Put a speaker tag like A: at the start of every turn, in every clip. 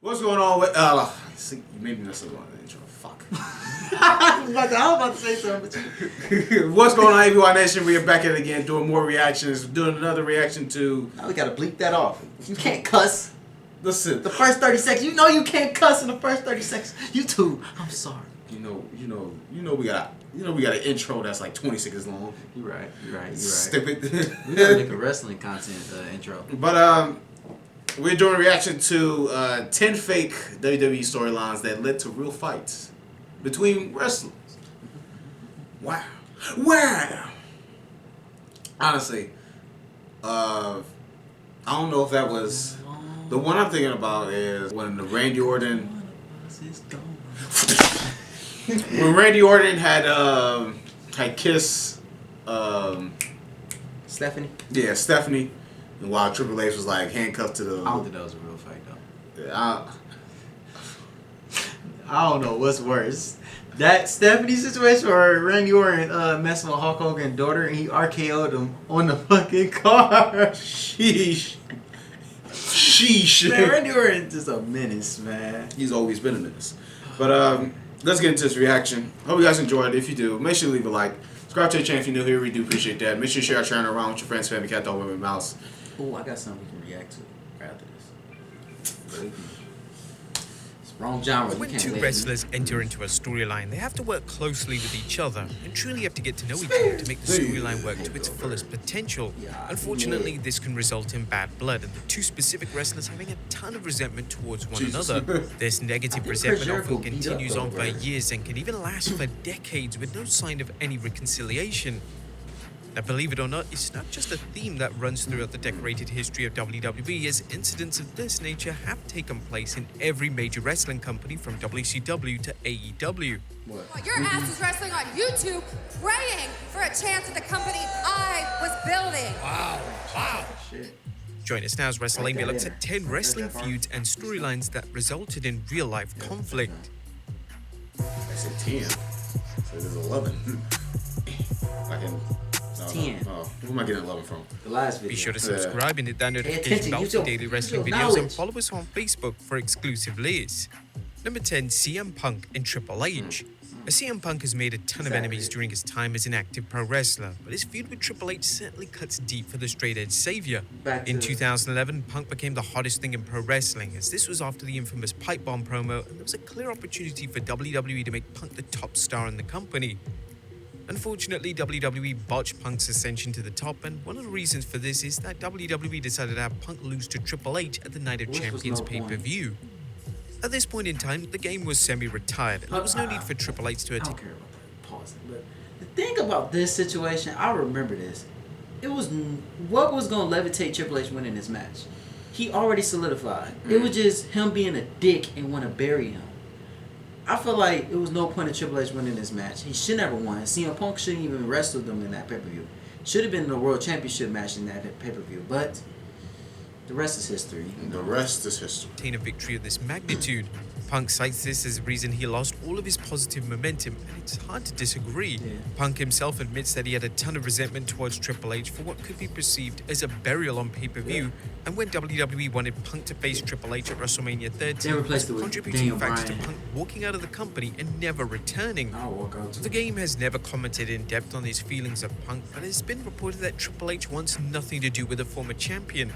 A: What's going on with see, you made me mess up on the intro. Fuck.
B: I was about to say something.
A: What's going on, ABY Nation? We are back at it again, doing more reactions, doing another reaction to.
B: Now we gotta bleep that off. You can't cuss.
A: Listen,
B: The first 30 seconds. You know you can't cuss in the first 30 seconds. You too. I'm sorry.
A: you know, we got an intro that's like 20 seconds long.
B: You're right.
A: Stupid.
B: We gotta make a wrestling content intro.
A: But we're doing a reaction to 10 fake WWE storylines that led to real fights between wrestlers. Wow. Honestly, I don't know if that was the one I'm thinking about is when Randy Orton. When Randy Orton had kissed
B: Stephanie?
A: Yeah, Stephanie. And while Triple H was like handcuffed to the.
B: I don't think that was a real fight though.
A: Yeah,
B: I don't know what's worse. That Stephanie situation or Randy Orton messing with Hulk Hogan's daughter and he RKO'd him on the fucking car.
A: Sheesh.
B: Man, Randy Orton's just a menace, man.
A: He's always been a menace. But let's get into this reaction. Hope you guys enjoyed it. If you do, make sure to leave a like. Subscribe to the channel if you're new here. We do appreciate that. Make sure you share our channel around with your friends, family, cat, dog, women, mouse.
B: Oh, I got something we can react to after this. It's wrong genre.
C: When two wrestlers enter into a storyline, they have to work closely with each other and truly have to get to know each other to make the storyline work to its fullest potential. Unfortunately, this can result in bad blood and the two specific wrestlers having a ton of resentment towards one another. This negative resentment often continues on for years and can even last for decades with no sign of any reconciliation. Now, believe it or not, it's not just a theme that runs throughout the decorated history of WWE, as incidents of this nature have taken place in every major wrestling company from WCW to AEW.
D: Your ass is wrestling on YouTube, praying for a chance at the company I was building.
C: Wow. Join us now as Wrestlelamia looks at 10 wrestling feuds and storylines that resulted in real-life conflict.
A: I said 10. So there's 11. I can.
B: 10.
A: Who am I getting 11 from?
B: The last video.
C: Be sure to subscribe and hit that notification bell for daily wrestling videos and follow us on Facebook for exclusive lists. Number 10, CM Punk and Triple H. CM Punk has made a ton of enemies during his time as an active pro wrestler, but his feud with Triple H certainly cuts deep for the straight-edge savior. In 2011, Punk became the hottest thing in pro wrestling, as this was after the infamous pipe bomb promo, and there was a clear opportunity for WWE to make Punk the top star in the company. Unfortunately, WWE botched Punk's ascension to the top, and one of the reasons for this is that WWE decided to have Punk lose to Triple H at the Night of Champions pay-per-view. At this point in time, the game was semi-retired, and there was no need for Triple H to attack.
B: I don't care about that. Pause. But the thing about this situation, I remember this. It was what was going to levitate Triple H winning this match. He already solidified. It was just him being a dick and want to bury him. I feel like it was no point in Triple H winning this match. He should never won. CM Punk shouldn't even wrestled them in that pay-per-view. Should have been in the World Championship match in that pay-per-view. But the rest is history.
A: The rest is history.
C: Obtain a victory of this magnitude. Punk cites this as the reason he lost all of his positive momentum, and it's hard to disagree. Punk himself admits that he had a ton of resentment towards Triple H for what could be perceived as a burial on pay-per-view, and when WWE wanted Punk to face Triple H at WrestleMania 13, it was a contributing factor to Punk walking out of the company and never returning. The game has never commented in depth on his feelings of Punk, but it has been reported that Triple H wants nothing to do with the former champion.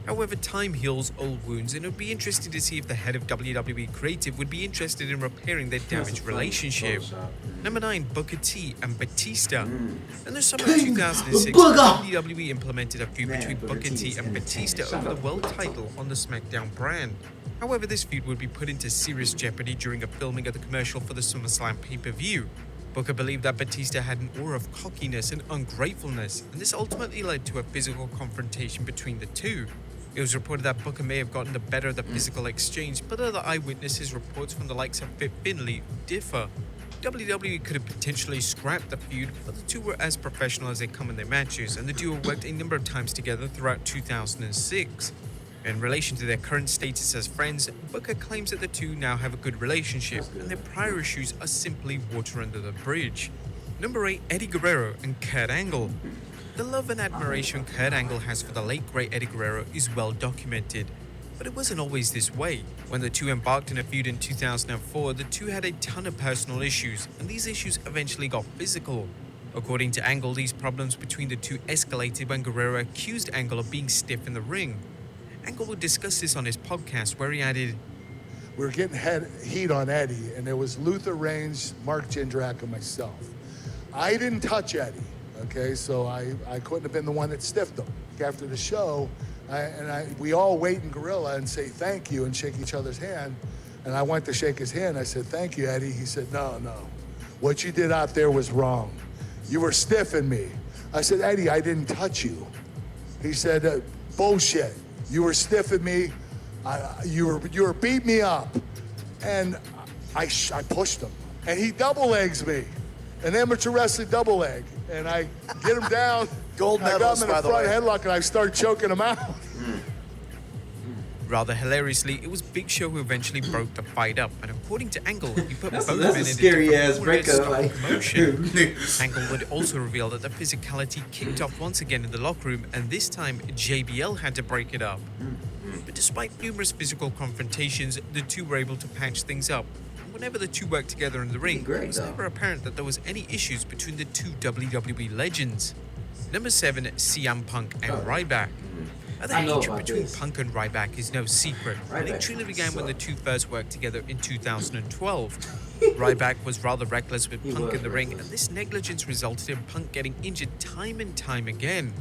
C: However, time heals old wounds, and it would be interesting to see if the head of WWE Creative would be interested in repairing their damaged relationship. Number 9, Booker T and Batista. In the summer of 2006, WWE implemented a feud between Booker T and Batista over the world title on the SmackDown brand. However, this feud would be put into serious jeopardy during a filming of the commercial for the SummerSlam pay-per-view. Booker believed that Batista had an aura of cockiness and ungratefulness, and this ultimately led to a physical confrontation between the two. It was reported that Booker may have gotten the better of the physical exchange, but other eyewitnesses' reports from the likes of Fit Finlay differ. WWE could have potentially scrapped the feud, but the two were as professional as they come in their matches, and the duo worked a number of times together throughout 2006. In relation to their current status as friends, Booker claims that the two now have a good relationship, and their prior issues are simply water under the bridge. Number 8, Eddie Guerrero and Kurt Angle. The love and admiration Kurt Angle has for the late great Eddie Guerrero is well documented. But it wasn't always this way. When the two embarked on a feud in 2004, the two had a ton of personal issues, and these issues eventually got physical. According to Angle, these problems between the two escalated when Guerrero accused Angle of being stiff in the ring. Angle would discuss this on his podcast, where he added,
E: We were getting heat on Eddie, and there was Luther Reigns, Mark Jindrak, and myself. I didn't touch Eddie, okay? So I couldn't have been the one that stiffed him. After the show, we all wait in Gorilla and say thank you and shake each other's hand. And I went to shake his hand. I said, thank you, Eddie. He said, no. What you did out there was wrong. You were stiffing me. I said, Eddie, I didn't touch you. He said, bullshit. You were stiffing me. You were beating me up. And I pushed him. And he double legs me. An amateur wrestling double leg. And I get him down.
F: Gold
E: I
F: medals,
E: got him in
F: by
E: a
F: the
E: front
F: way.
E: headlock and I start choking him out.
C: Rather hilariously, it was Big Show who eventually broke the fight up, and according to Angle, he put both men
B: that's a
C: in
B: scary
C: different
B: ass
C: corners to
B: breakup,
C: stop
B: like-
C: commotion. Angle would also reveal that the physicality kicked off once again in the locker room, and this time JBL had to break it up. But despite numerous physical confrontations, the two were able to patch things up. And whenever the two worked together in the ring,
B: Great,
C: it was
B: though.
C: never apparent that there was any issues between the two WWE legends. Number 7, CM Punk and Ryback. The
B: I know
C: hatred
B: about
C: between
B: this.
C: Punk and Ryback is no secret, and it
B: Ryback
C: truly began when the
B: sucked.
C: two first worked together in 2012. Ryback was rather reckless with
B: He
C: Punk
B: was
C: in the ring, and
B: reckless.
C: this negligence resulted in Punk getting injured time and time again.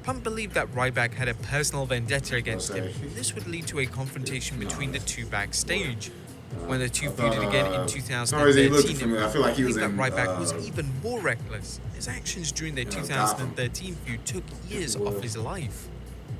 C: Punk believed that Ryback had a personal vendetta against him,
A: Okay.
C: and this would lead to a confrontation between the two backstage. When the two feuded again in
A: some reason he looked
C: 2013,
A: familiar. I feel like he was
C: that
A: in,
C: Ryback was even more reckless. His actions during their 2013 feud took years off his life.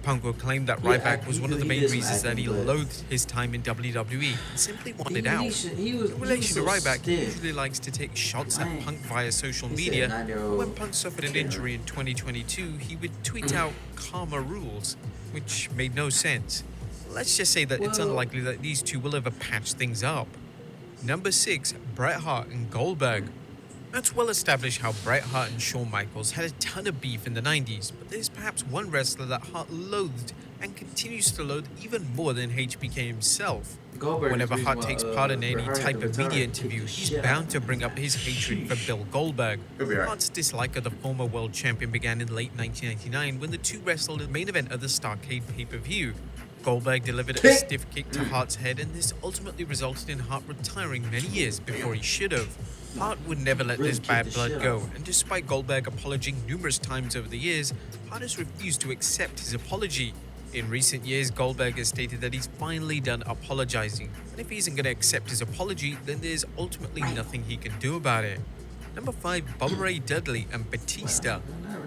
C: Punk will claim that
B: Yeah,
C: Ryback was one of the
B: he
C: main
B: did some
C: reasons that he
B: acting, but-
C: loathed his time in WWE and simply wanted out.
B: He was
C: In relation to
B: so
C: Ryback, he
B: stiff.
C: usually likes to take shots
B: Right.
C: at Punk via social
B: He said
C: media.
B: 9-year-old
C: When Punk suffered an
B: kid.
C: injury in 2022, he would tweet out karma rules, which made no sense. Let's just say that it's
B: Well-
C: unlikely that these two will ever patch things up. Number 6, Bret Hart and Goldberg. It's well established how Bret Hart and Shawn Michaels had a ton of beef in the 90s, but there's perhaps one wrestler that Hart loathed and continues to loathe even more than HBK himself.
B: Goldberg is
C: Whenever
B: the
C: Hart
B: reason
C: takes
B: why,
C: part in any
B: Bret Hart
C: type
B: had to
C: of media
B: retire.
C: interview,
B: Kick the
C: he's
B: shit
C: bound
B: out
C: to
B: of
C: bring up his hatred for
B: Sheesh.
C: Bill Goldberg.
A: He'll be all right.
C: Hart's dislike of the former world champion began in late 1999 when the two wrestled in the main event of the Starrcade pay-per-view. Goldberg delivered a
B: Kick.
C: stiff kick to Hart's head, and this ultimately resulted in Hart retiring many years before he should have. Hart would never let
B: Really
C: this
B: kicked
C: bad
B: the
C: blood
B: shit
C: go,
B: out.
C: and despite Goldberg apologizing numerous times over the years, Hart has refused to accept his apology. In recent years, Goldberg has stated that he's finally done apologizing, and if he isn't going to accept his apology, then there's ultimately nothing he can do about it. Number 5, Bubba Ray Dudley and Batista.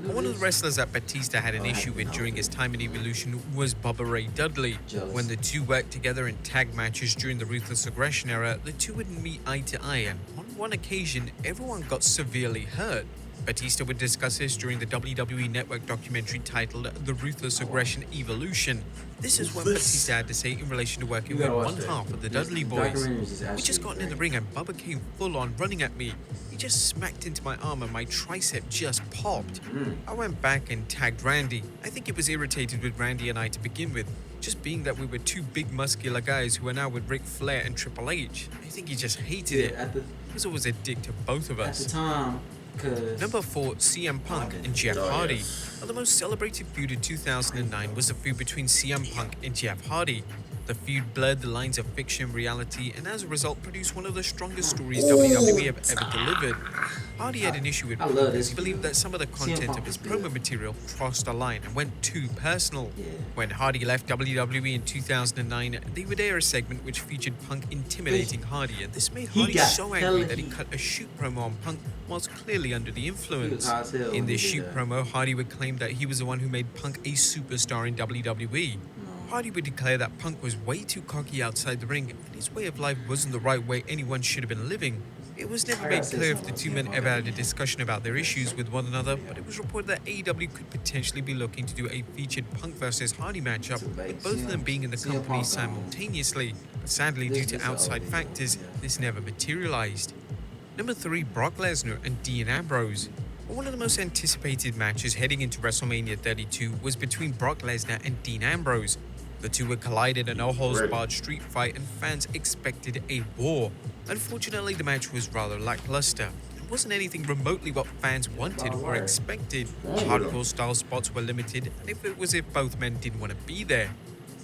C: One of the wrestlers that Batista had an issue with during his time in Evolution was Bubba Ray Dudley.
B: Jealous.
C: When the two worked together in tag matches during the Ruthless Aggression era, the two wouldn't meet eye to eye, and on one occasion, everyone got severely hurt. Batista would discuss this during the WWE Network documentary titled The Ruthless Aggression Evolution. This is what Batista had to say in relation to working
B: You
C: with
B: gotta watch
C: one
B: that.
C: half of the
B: This
C: Dudley boys.
B: documentary is
C: We just
B: actually
C: gotten in the
B: great.
C: ring and Bubba came full on running at me. He just smacked into my arm and my tricep just popped. I went back and tagged Randy. I think he was irritated with Randy and I to begin with, just being that we were two big muscular guys who are now with Ric Flair and Triple H. I think he just hated it.
B: At the
C: He was always a dick to both of
B: at
C: us.
B: the time, cause
C: Number 4, CM Punk and Jeff
A: Oh,
C: Hardy.
A: yes.
C: Now, the most celebrated feud in 2009 was the feud between CM Punk and Jeff Hardy. The feud blurred the lines of fiction and reality, and as a result produced one of the strongest stories WWE have ever delivered. Hardy had an issue with
B: I
C: Punk
B: love
C: as
B: this
C: he believed that some of the content
B: Punk
C: of his
B: is good.
C: promo material crossed a line and went too personal.
B: Yeah.
C: When Hardy left WWE in 2009, they would air a segment which featured Punk intimidating Hardy, and this made
B: He
C: Hardy
B: got
C: so angry
B: hella
C: that he
B: heat.
C: cut a shoot promo on Punk whilst clearly under the influence.
B: high as hell
C: In
B: when
C: this
B: he
C: shoot
B: did that.
C: promo, Hardy would claim that he was the one who made Punk a superstar in WWE. Hardy would declare that Punk was way too cocky outside the ring, and his way of life wasn't the right way anyone should have been living. It was never
B: I
C: made
B: gotta say
C: clear if the
B: something
C: two
B: about
C: men
B: CM
C: ever
B: Punk.
C: had a discussion about their issues with one another, but it was reported that AEW could potentially be looking to do a featured Punk versus Hardy matchup, with both of them being in the
B: CM
C: company
B: Punk,
C: simultaneously. But sadly, due to
B: This
C: outside
B: always-
C: factors, this never materialized. Number 3, Brock Lesnar and Dean Ambrose. One of the most anticipated matches heading into WrestleMania 32 was between Brock Lesnar and Dean Ambrose. The two would collide in a no-holds-barred street fight, and fans expected a war. Unfortunately, the match was rather lackluster. It wasn't anything remotely what fans wanted or expected. Hardcore-style spots were limited, and it was if both men didn't want to be there.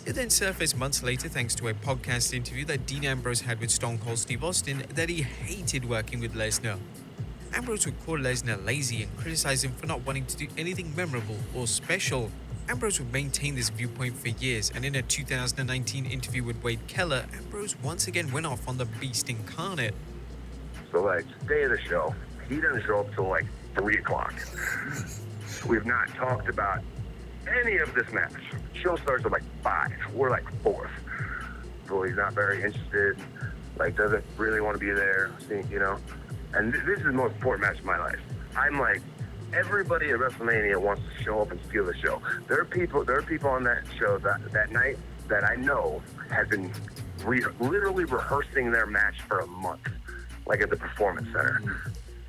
C: It then surfaced months later thanks to a podcast interview that Dean Ambrose had with Stone Cold Steve Austin that he hated working with Lesnar. Ambrose would call Lesnar lazy and criticize him for not wanting to do anything memorable or special. Ambrose would maintain this viewpoint for years, and in a 2019 interview with Wade Keller, Ambrose once again went off on the Beast incarnate.
F: So, like, day of the show, he doesn't show up till, like, 3 o'clock. We've not talked about any of this match. Show starts at, like, 5. We're, like, 4th. So he's not very interested, like, doesn't really want to be there, you know? And this is the most important match of my life. I'm like, everybody at WrestleMania wants to show up and steal the show. There are people on that show that night that I know have been literally rehearsing their match for a month, like at the Performance Center.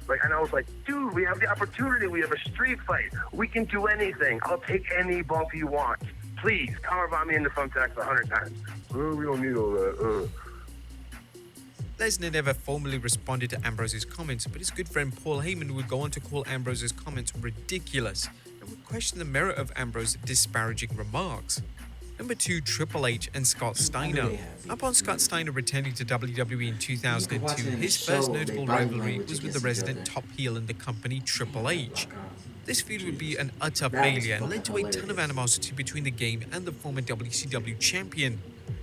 F: Like, and I was like, dude, we have the opportunity. We have a street fight. We can do anything. I'll take any bump you want. Please, power bomb me into thumbtacks 100 times. Oh, we don't need all that.
C: Lesnar never formally responded to Ambrose's comments, but his good friend Paul Heyman would go on to call Ambrose's comments ridiculous and would question the merit of Ambrose's disparaging remarks. Number 2, Triple H and Scott Steiner. Upon Scott Steiner returning to WWE in 2002, his first notable rivalry was with the resident top heel in the company, Triple H. This feud would be an utter failure and led to a ton of animosity between the game and the former WCW champion.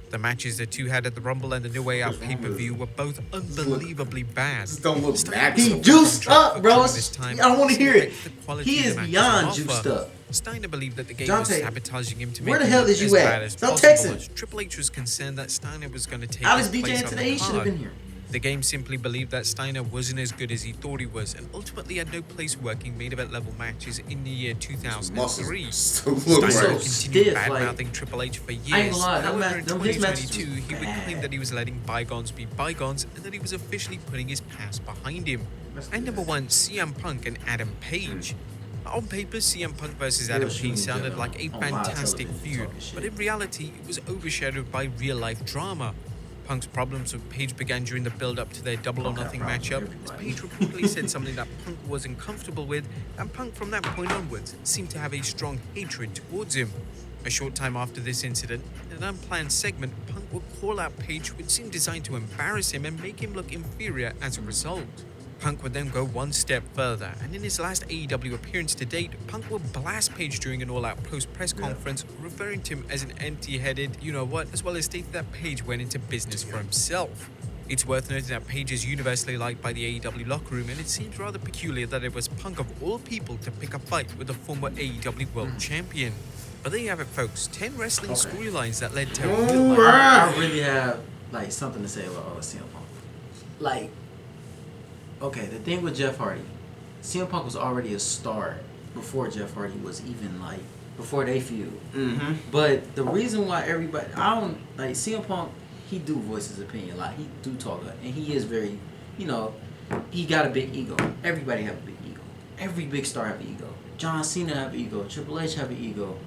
C: The matches the two had at the Rumble and the New Way Out pay-per-view were both unbelievably bad.
A: Don't look back.
B: He juiced up, bro. I don't want to hear it. He is beyond juiced up.
C: Steiner believed that the game
B: Dante,
C: was sabotaging him to make
B: where the
C: him
B: hell
C: look
B: is you
C: as
B: at?
C: bad as
B: Stop
C: possible.
B: texting.
C: Triple H was concerned that Steiner was going to take
B: Alex
C: his place
B: DJing
C: on
B: today, he
C: the
B: should have
C: card.
B: been here.
C: The game simply believed that Steiner wasn't as good as he thought he was, and ultimately had no place working main event level matches in the year 2003.
A: Steiner
C: continued
B: stiff,
C: bad-mouthing Triple H for years.
B: I ain't gonna lie,
C: However, in
B: his matches
C: 2022,
B: was
C: he would
B: bad.
C: claim that he was letting bygones be bygones, and that he was officially putting his past behind him. And number 1, CM Punk and Adam Page. On paper, CM Punk versus Adam Page sounded like a fantastic feud, but in reality, it was overshadowed by real-life drama. Punk's problems with Page began during the build-up to their Double or Nothing matchup, as Page reportedly said something that Punk wasn't comfortable with, and Punk from that point onwards seemed to have a strong hatred towards him. A short time after this incident, in an unplanned segment, Punk would call out Page, which seemed designed to embarrass him and make him look inferior as a result. Punk would then go one step further, and in his last AEW appearance to date, Punk would blast Page during an all-out post-press conference, referring to him as an empty-headed you-know-what, as well as stating that Page went into business for himself. It's worth noting that Page is universally liked by the AEW locker room, and it seems rather peculiar that it was Punk of all people to pick a fight with the former AEW World Champion. But there you have it, folks. 10 wrestling storylines that led to
B: I really have like something to say about CM Punk. Like, okay, the thing with Jeff Hardy, CM Punk was already a star before Jeff Hardy was even like before they feud.
A: Mm-hmm.
B: But the reason why everybody, I don't like CM Punk. He do voice his opinion a lot. He do talk a lot, and he is very, you know, he got a big ego. Everybody have a big ego. Every big star have an ego. John Cena have an ego. Triple H have an ego.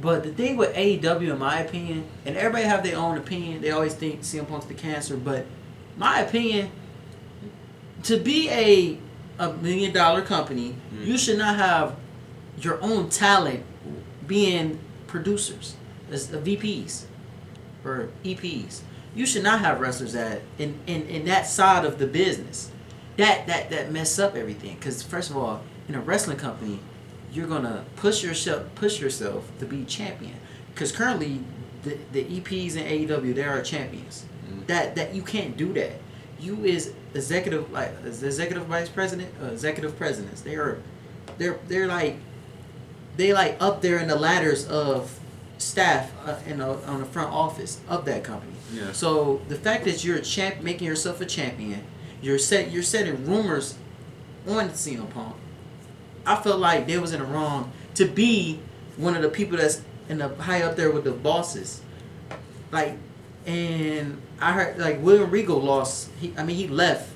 B: But the thing with AEW, in my opinion, and everybody have their own opinion. They always think CM Punk's the cancer, but my opinion, to be a $1 million company, you should not have your own talent being producers, as VPs or EPs. You should not have wrestlers that in that side of the business that mess up everything. Because first of all, in a wrestling company, you're gonna push yourself to be champion. Because currently, the EPs in AEW, they are champions. That you can't do that. You is executive vice president, executive presidents. They're like up there in the ladders of staff on the front office of that company.
A: Yeah.
B: So the fact that you're making yourself a champion, you're setting rumors on CM Punk. I felt like they was in the wrong to be one of the people that's in the high up there with the bosses. Like, and I heard like William Regal lost. He left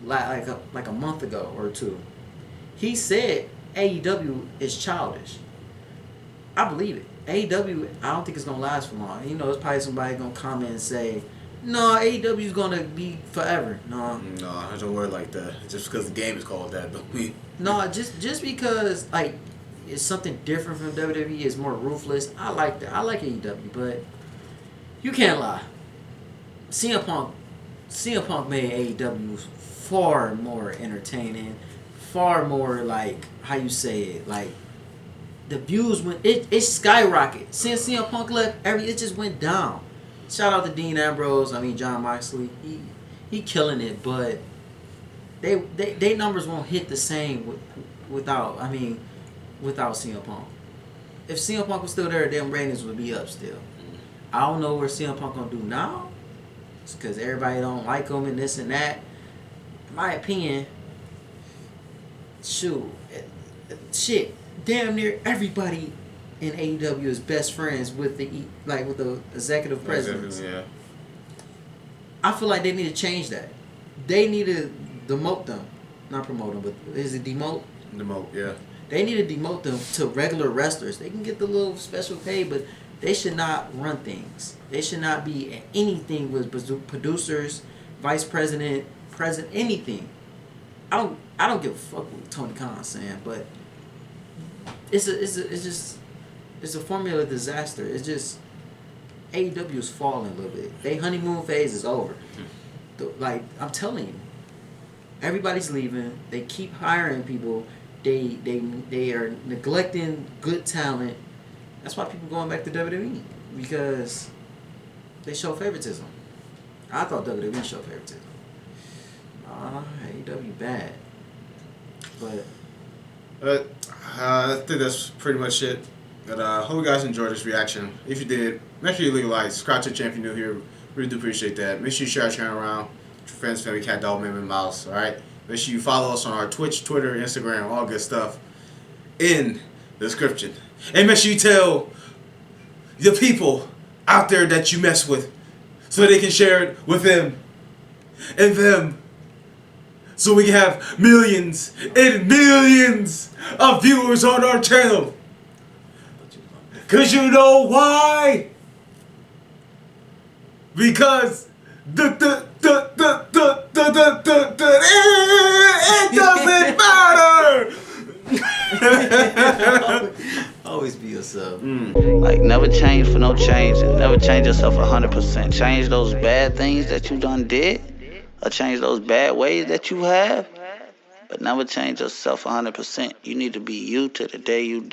B: like a month ago or two. He said AEW is childish. I believe it. AEW, I don't think it's gonna last for long. You know, there's probably somebody gonna comment and say, "No, AEW is gonna be forever." No,
A: don't worry like that. Just because the game is called that, don't mean.
B: no, just because like it's something different from WWE. It's more ruthless. I like that. I like AEW, but you can't lie. CM Punk made AEW far more entertaining, far more like how you say it, like the views went it skyrocketed. Since CM Punk left, it just went down. Shout out to Dean Ambrose. I mean John Moxley. He killing it, but they numbers won't hit the same without CM Punk. If CM Punk was still there, them ratings would be up still. I don't know where CM Punk gonna do now. It's because everybody don't like him and this and that. In my opinion, shit, damn near everybody in AEW is best friends with the executive presidents.
A: Yeah.
B: I feel like they need to change that. They need to demote them, not promote them, but is it demote?
A: Demote, yeah.
B: They need to demote them to regular wrestlers. They can get the little special pay, but they should not run things. They should not be anything with producers, vice president, anything. I don't give a fuck what Tony Khan's saying, but it's a formula disaster. It's just AEW is falling a little bit. Their honeymoon phase is over. Like I'm telling you, everybody's leaving. They keep hiring people. They are neglecting good talent. That's why people going back to WWE, because they show favoritism. I thought WWE showed favoritism. AEW bad. But
A: I think that's pretty much it. But hope you guys enjoyed this reaction. If you did, make sure you leave a like. Subscribe to the channel if you're new here. Really do appreciate that. Make sure you share our channel around with your friends, family, cat, dog, man, and mouse. Alright? Make sure you follow us on our Twitch, Twitter, Instagram, all good stuff in the description. And make sure you tell the people out there that you mess with so they can share it with them and them, so we can have millions and millions of viewers on our channel. Cause you know why? Because it doesn't matter.
B: always be yourself.
G: Like, never change for no change, and never change yourself 100%. Change those bad things that you done did, or change those bad ways that you have, but never change yourself 100%. You need to be you to the day you die.